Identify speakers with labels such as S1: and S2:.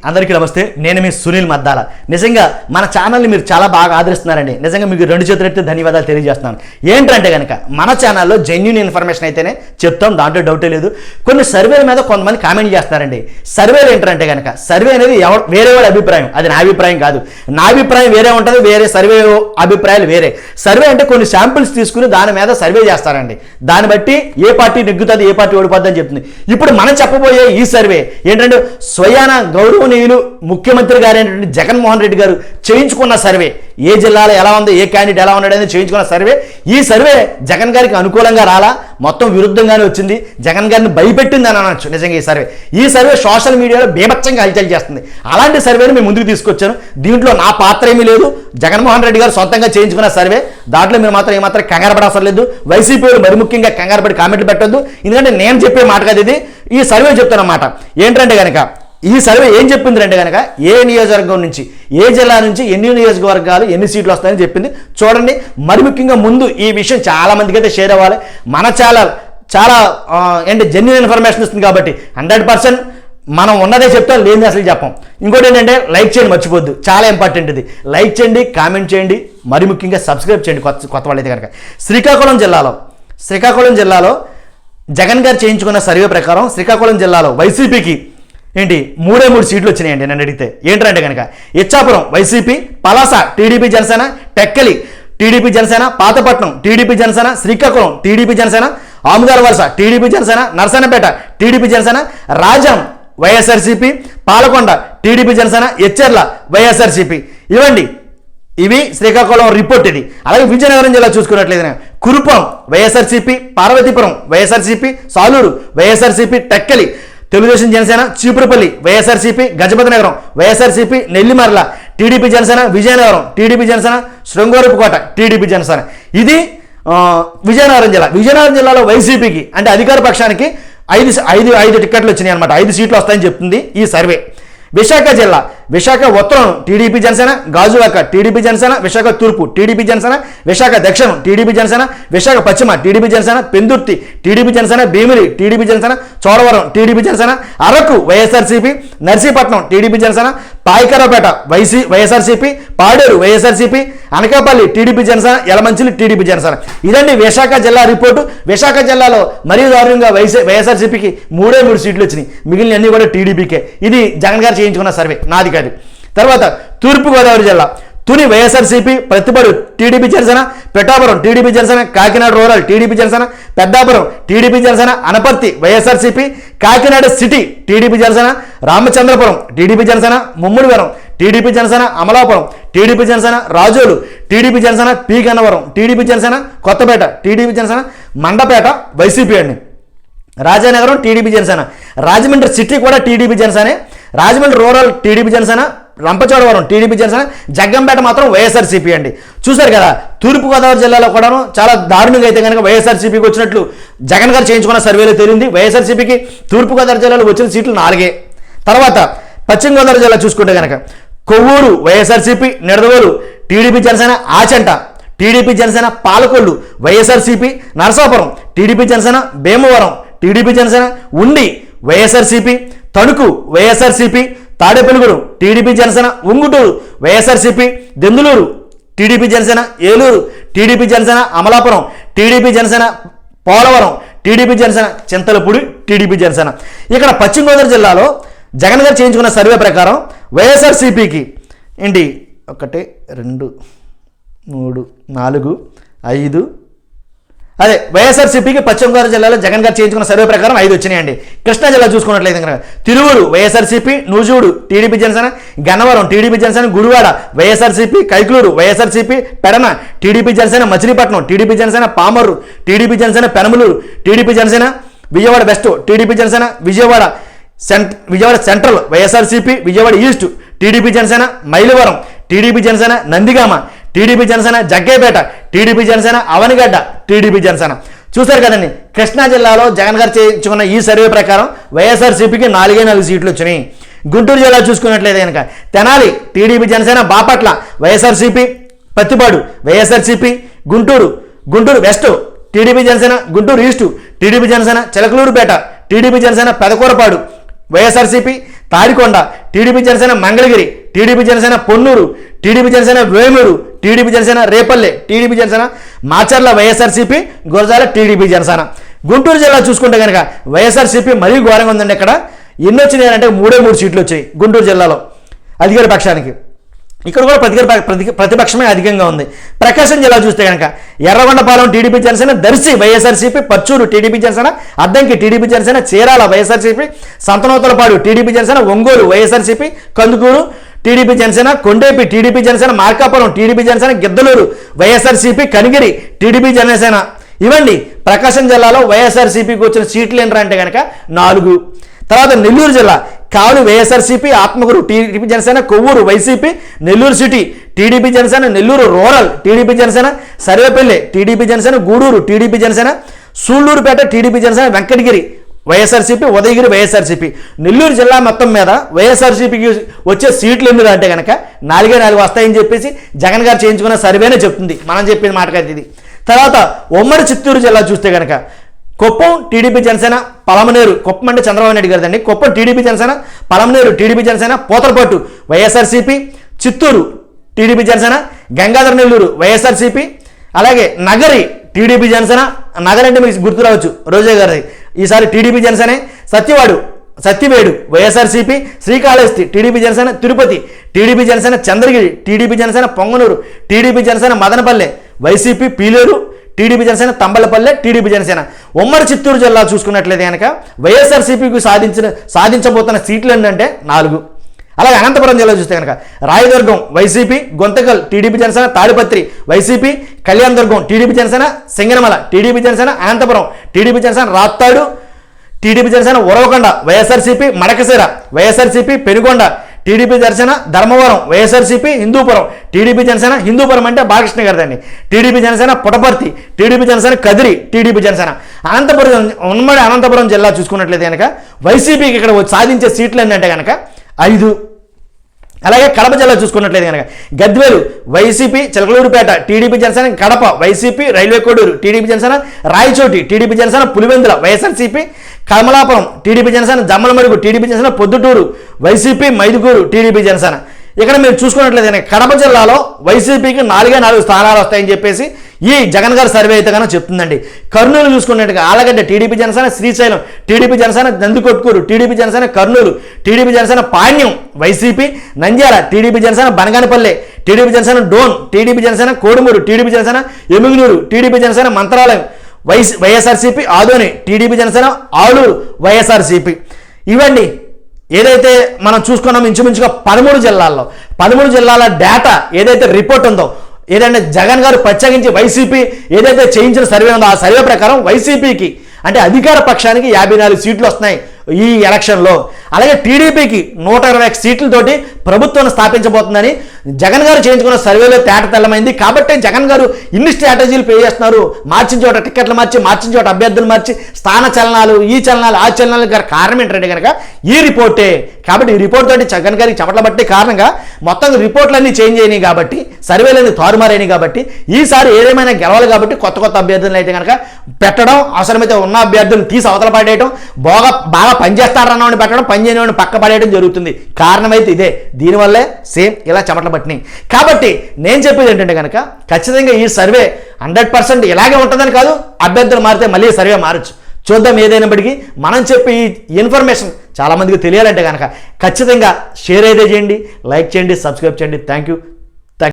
S1: అందరికీ నమస్తే. నేను మీ సునీల్ మద్దాల. నిజంగా మన ఛానల్ని మీరు చాలా బాగా ఆదరిస్తున్నారండి. నిజంగా మీకు రెండు చేతులెత్తి ధన్యవాదాలు తెలియజేస్తున్నాను. ఏంటంటే కనుక మన ఛానల్లో జెన్యూన్ ఇన్ఫర్మేషన్ అయితేనే చెప్తాం, దాంట్లో డౌటే లేదు. కొన్ని సర్వేల మీద కొంతమంది కామెంట్ చేస్తారండి. సర్వేలు ఏంటంటే కనుక సర్వే అనేది వేరే వాడి అభిప్రాయం, అది నా అభిప్రాయం కాదు. నా అభిప్రాయం వేరే ఉంటుంది, వేరే సర్వే అభిప్రాయాలు వేరే. సర్వే అంటే కొన్ని శాంపిల్స్ తీసుకుని దాని మీద సర్వే చేస్తారండి. దాన్ని బట్టి ఏ పార్టీ నెగ్గుతుంది, ఏ పార్టీ ఓడిపోద్ది అని చెప్తుంది. ఇప్పుడు మనం చెప్పబోయే ఈ సర్వే ఏంటంటే స్వయాన గౌరవనీయులు ముఖ్యమంత్రి గారైనటువంటి జగన్మోహన్ రెడ్డి గారు చేయించుకున్న సర్వే. ఏ జిల్లాలో ఎలా ఉంది, ఏ క్యాండిడేట్ ఎలా ఉన్నాడు అనేది చేయించుకున్న సర్వే. ఈ సర్వే జగన్ గారికి అనుకూలంగా రాలా, మొత్తం విరుద్ధంగానే వచ్చింది. జగన్ గారిని భయపెట్టింది అని అనొచ్చు. నిజంగా ఈ సర్వే సోషల్ మీడియాలో బీభత్సంగా హల్చల్ చేస్తుంది. అలాంటి సర్వేని మేము ముందుకు తీసుకొచ్చాను. దీంట్లో నా పాత్ర ఏమీ లేదు. జగన్మోహన్ రెడ్డి గారు సొంతంగా చేయించుకున్న సర్వే. దాంట్లో మీరు మాత్రం ఏమాత్రం కంగారు పడవసరం లేదు. వైసీపీ మరి ముఖ్యంగా కంగారు పడి కామెంట్లు పెట్టొద్దు. ఎందుకంటే నేను చెప్పే మాట కాదు ఇది, ఈ సర్వే చెప్తానన్నమాట. ఏంటంటే కనుక ఈ సర్వే ఏం చెప్పింది అంటే కనుక ఏ నియోజకవర్గం నుంచి, ఏ జిల్లా నుంచి ఎన్ని నియోజకవర్గాలు ఎన్ని సీట్లు వస్తాయని చెప్పింది. చూడండి, మరి ముఖ్యంగా ముందు ఈ విషయం చాలా మందికి అయితే షేర్ అవ్వాలి. మన ఛానల్ చాలా ఏంటి జెన్యూన్ ఇన్ఫర్మేషన్ ఇస్తుంది కాబట్టి 100% మనం ఉన్నదే చెప్తాం, లేనిది అసలు చెప్పాం. ఇంకోటి ఏంటంటే లైక్ చేయండి, మర్చిపోద్దు, చాలా ఇంపార్టెంట్ ఇది. లైక్ చేయండి, కామెంట్ చేయండి, మరి ముఖ్యంగా సబ్స్క్రైబ్ చేయండి కొత్త వాళ్ళైతే కనుక. శ్రీకాకుళం జిల్లాలో జగన్ గారు చేయించుకున్న సర్వే ప్రకారం శ్రీకాకుళం జిల్లాలో వైసీపీకి ఏంటి 3 సీట్లు వచ్చినాయండి. నన్ను అడిగితే ఏంటంటే కనుక Ichchapuram YCP, Palasa TDP Janasena, Tekkali TDP Janasena, Pathapatnam TDP Janasena, Srikakulam TDP Janasena, Amudalavalasa TDP Janasena, Narasannapeta TDP Janasena, Rajam YSRCP, Palakonda TDP Janasena, Etcherla YSRCP. ఇవి శ్రీకాకుళం రిపోర్ట్ ఇది. అలాగే విజయనగరం జిల్లా చూసుకున్నట్లయితే Kurupam YSRCP, Parvathipuram YSRCP, Salur YSRCP, Tekkali Telugu Desam Janasena, Cheepurupalli YSRCP, Gajapathinagaram YSRCP, Nellimarla TDP Janasena, Vizianagaram TDP Janasena, Srungavarapukota TDP Janasena. ఇది విజయనగరం జిల్లాలో వైసీపీకి అంటే అధికార పక్షానికి 5 టికెట్లు వచ్చినాయి అనమాట. 5 సీట్లు వస్తాయని చెప్తుంది ఈ సర్వే. విశాఖ ఉత్తరం టీడీపీ జనసేన, గాజువాక టీడీపీ జనసేన, విశాఖ తూర్పు టీడీపీ జనసేన, విశాఖ దక్షిణం టీడీపీ జనసేన, విశాఖ పశ్చిమ TDP Janasena, Pendurthi TDP Janasena, Bheemili TDP Janasena, Chodavaram TDP Janasena, Araku YSRCP, Narsipatnam TDP Janasena, Payakaraopeta YSRCP, Paderu YSRCP, Anakapalli TDP Janasena, Yelamanchili TDP Janasena. ఇదండి విశాఖ జిల్లా రిపోర్టు. విశాఖ జిల్లాలో మరీ దారుణంగా వైఎస్ఆర్సీపీకి 3 సీట్లు వచ్చినాయి, మిగిలిన అన్ని కూడా టీడీపీకే. ఇది జగన్ గారు చేయించుకున్న సర్వే, నాది కాదు. తర్వాత తూర్పుగోదావరి జిల్లా Tuni YSRCP, Prathipadu TDP Janasena, Pithapuram TDP Janasena, Kakinada rural TDP Janasena, Peddapuram TDP Janasena, Anaparthi YSRCP, Kakinada city TDP Janasena, Ramachandrapuram TDP Janasena, Mummidivaram TDP Janasena, Amalapuram TDP Janasena, Razole TDP Janasena, P Gannavaram TDP Janasena, Kothapeta TDP Janasena, Mandapeta YCP అండి, రాజానగరం టీడీపీ జనసేన, రాజమండ్రి సిటీ కూడా టీడీపీ జనసేనే, Rajahmundry rural TDP Janasena, Rampachodavaram TDP Janasena, Jaggampeta మాత్రం వైఎస్ఆర్సీపీ అండి. చూశారు కదా, తూర్పుగోదావరి జిల్లాలో కూడాను చాలా దారుణంగా అయితే కనుక వైఎస్ఆర్సీపీకి వచ్చినట్లు జగన్ గారు చేయించుకున్న సర్వేలో తేలింది. వైఎస్ఆర్సీపీకి తూర్పుగోదావరి జిల్లాలో వచ్చిన సీట్లు 4. తర్వాత పశ్చిమ గోదావరి జిల్లా చూసుకుంటే కనుక Kovvur YSRCP, Nidadavole TDP Janasena, Achanta TDP Janasena, Palakollu YSRCP, Narasapuram TDP Janasena, Bhimavaram TDP Janasena, Undi YSRCP, Tanuku YSRCP, Tadepalligudem TDP Janasena, Unguturu YSRCP, Denduluru TDP Janasena, Eluru TDP Janasena, Amalapuram TDP Janasena, Polavaram TDP Janasena, Chintalapudi TDP Janasena. ఇక్కడ పశ్చిమ గోదావరి జిల్లాలో జగన్ గారు చేయించుకున్న సర్వే ప్రకారం వైఎస్ఆర్సీపీకి 1 2 3 4 5 అదే వైఎస్ఆర్సీపీకి పశ్చిమ గోదావరి జిల్లాలో జగన్ గారు చేయించుకున్న సర్వే ప్రకారం 5 వచ్చినాయండి. కృష్ణా జిల్లా చూసుకున్నట్లయితే కనుక Tiruvuru YSRCP, Nuzvid TDP Janasena, Gannavaram TDP Janasena, Gudivada YSRCP, Kaikaluru YSRCP, Pedana TDP Janasena, Machilipatnam TDP Janasena, Pamarru TDP Janasena, Penamaluru TDP Janasena, Vijayawada west TDP Janasena, Vijayawada central YSRCP, Vijayawada east TDP Janasena, Mylavaram TDP Janasena, Nandigama TDP Janasena, Jaggepeta TDP Janasena, Avanigadda TDP Janasena. చూశారు కదండి, కృష్ణా జిల్లాలో జగన్ గారు చేయించుకున్న ఈ సర్వే ప్రకారం వైఎస్ఆర్సీపీకి 4 సీట్లు వచ్చినాయి. గుంటూరు జిల్లా చూసుకున్నట్లయితే కనుక Tenali TDP Janasena, Bapatla YSRCP, Pattipadu YSRCP, Guntur west TDP Janasena, Guntur east TDP Janasena, Chilakaluripet TDP Janasena, Pedakurapadu YSRCP, Tadikonda TDP Janasena, Mangalagiri TDP Janasena, Ponnur TDP Janasena, Vemuru TDP Janasena, Repalle TDP Janasena, Macherla YSRCP, Gurazala TDP Janasena. Guntur జిల్లా చూసుకుంటే కనుక వైఎస్ఆర్సీపీ మరీ ఘోరంగా ఉందండి. ఇక్కడ ఎన్ని వచ్చినాయంటే 3 సీట్లు వచ్చాయి గుంటూరు జిల్లాలో అధికార పక్షానికి. ఇక్కడ కూడా ప్రతిపక్షమే అధికంగా ఉంది. ప్రకాశం జిల్లా చూస్తే కనుక Yerragondapalem TDP Janasena, Darsi YSRCP, Parchur TDP Janasena, Addanki TDP Janasena, Chirala YSRCP, Santhanuthalapadu TDP Janasena, Ongole YSRCP, Kandukur TDP Janasena, Kondapi TDP Janasena, Markapuram TDP Janasena, Giddalur YSRCP, Kanigiri TDP Janasena. ఇవ్వండి ప్రకాశం జిల్లాలో వైఎస్ఆర్సీపీకి వచ్చిన సీట్లు ఏంటంటే కనుక 4. తర్వాత నెల్లూరు జిల్లా Kavali YSRCP, Atmakur TDP Janasena, Kovvur YCP, Nellore city TDP Janasena, Nellore rural TDP Janasena, Sarvepalli TDP Janasena, Gudur TDP Janasena, Sullurpeta TDP Janasena, Venkatagiri YSRCP, Udayagiri YSRCP. Nellore జిల్లా మొత్తం మీద వైఎస్ఆర్సీపీకి వచ్చే సీట్లు ఎందుకు అంటే కనుక 4 వస్తాయని చెప్పేసి జగన్ గారు చేయించుకున్న సర్వేనే చెప్తుంది, మనం చెప్పేది మాటకైతే ఇది. తర్వాత ఉమ్మడి చిత్తూరు జిల్లా చూస్తే కనుక కుప్పం టీడీపీ జనసేన, పలమనేరు, కుప్పం అంటే చంద్రబాబు నాయుడు గారిదండి, Kuppam TDP Janasena, Palamaner TDP Janasena, Puthalapattu YSRCP, Chittoor TDP Janasena, Gangadhara Nellore YSRCP, అలాగే నగరి టీడీపీ జనసేన. నగరి అంటే మీకు గుర్తు రావచ్చు రోజా గారి, ఈసారి టీడీపీ జనసేనే. Satyavedu YSRCP, Srikalahasti TDP Janasena, Tirupati TDP Janasena, Chandragiri TDP Janasena, Punganur TDP Janasena, Madanapalle YCP, Pileru TDP Janasena, Thamballapalle TDP Janasena. ఉమ్మడి చిత్తూరు జిల్లా చూసుకున్నట్లయితే కనుక వైఎస్ఆర్సీపీకి సాధించబోతున్న సీట్లు ఏంటంటే 4. అలాగే అనంతపురం జిల్లా చూస్తే కనుక Rayadurg YCP, Guntakal TDP Janasena, Tadipatri YCP, Kalyandurg TDP Janasena, Singanamala TDP Janasena, Anantapur TDP Janasena, Raptadu TDP Janasena, Uravakonda YSRCP, Madakasira YSRCP, Penukonda TDP Janasena, Dharmavaram YSRCP, Hindupur TDP Janasena, Hindupur అంటే బాలకృష్ణ గారిదండి, TDP Janasena, Puttaparthi TDP Janasena, Kadiri TDP Janasena. ఉమ్మడి అనంతపురం జిల్లా చూసుకున్నట్లయితే కనుక వైసీపీకి ఇక్కడ సాధించే సీట్లు ఏంటంటే కనుక 5. అలాగే కడప జిల్లా చూసుకున్నట్లయితే కనుక Gadvel YCP, Chilakaluripet TDP Janasena, Kadapa YCP, railway Koduru TDP Janasena, Rayachoti TDP Janasena, Pulivendula YSRCP, Kamalapuram TDP Janasena, Jammalamadugu TDP Janasena, Proddatur YCP, Mydukur TDP Janasena. ఇక్కడ మీరు చూసుకున్నట్లయితే కడప జిల్లాలో వైసీపీకి 4 స్థానాలు వస్తాయని చెప్పేసి ఈ జగన్ గారి సర్వే అయితే కనుక చెప్తుందండి. కర్నూలు చూసుకున్నట్టుగా Allagadda TDP Janasena, Srisailam TDP Janasena, Nandikotkur TDP Janasena, Kurnool TDP Janasena, Panyam YCP, Nandyal TDP Janasena, Banaganapalle TDP Janasena, Dhone TDP Janasena, Kodumur TDP Janasena, Yemmiganur TDP Janasena, Mantralayam YSRCP, Adoni TDP Janasena, Alur YSRCP. ఇవన్నీ ఏదైతే మనం చూసుకున్నాం ఇంచుమించుగా 13 జిల్లాల డేటా ఏదైతే రిపోర్ట్ ఉందో, ఏదంటే జగన్ గారు ప్రత్యేకించి వైసీపీ ఏదైతే చేయించిన సర్వే ఉందో ఆ సర్వే ప్రకారం వైసీపీకి అంటే అధికార పక్షానికి 54 సీట్లు వస్తున్నాయి ఈ ఎలక్షన్లో. అలాగే టీడీపీకి 120 సీట్లతోటి ప్రభుత్వాన్ని స్థాపించబోతుందని జగన్ గారు చేయించుకున్న సర్వేలో తేట తెల్లమైంది. కాబట్టి జగన్ గారు ఇన్ని స్ట్రాటజీలు పే చేస్తున్నారు, మార్చిన చోట టికెట్లు మార్చిన చోట అభ్యర్థులు మార్చి స్థాన చలనాలు, ఈ చలనాలు, ఆ చలనాలు గారు కారణం ఏంటంటే కనుక ఈ రిపోర్టే. కాబట్టి ఈ రిపోర్ట్ తోటి జగన్ గారికి చెమటల బట్టి కారణంగా మొత్తం రిపోర్ట్లన్నీ చేంజ్ అయినాయి కాబట్టి, సర్వేలన్నీ తారుమారైనాయి కాబట్టి ఈసారి ఏదేమైనా గెలవాలి కాబట్టి కొత్త అభ్యర్థులను అయితే కనుక పెట్టడం, అవసరమైతే ఉన్న అభ్యర్థులను తీసి అవతల పడేయడం, బాగా పనిచేస్తారన్నవాడిని పెట్టడం, పని చేయనివాడిని పక్క పడేయడం జరుగుతుంది. కారణమైతే ఇదే. దీనివల్లే సేమ్ ఇలా చెమటలు పట్టినాయి. కాబట్టి నేను చెప్పేది ఏంటంటే కనుక ఖచ్చితంగా ఈ సర్వే 100% ఇలాగే ఉంటుందని కాదు, అభ్యర్థులు మారితే మళ్ళీ సర్వే మారచ్చు. చూద్దాం. ఏదైనప్పటికీ మనం చెప్పే ఈ ఇన్ఫర్మేషన్ చాలామందికి తెలియాలంటే కనుక ఖచ్చితంగా షేర్ అయితే చేయండి, లైక్ చేయండి, సబ్స్క్రైబ్ చేయండి. Thank you.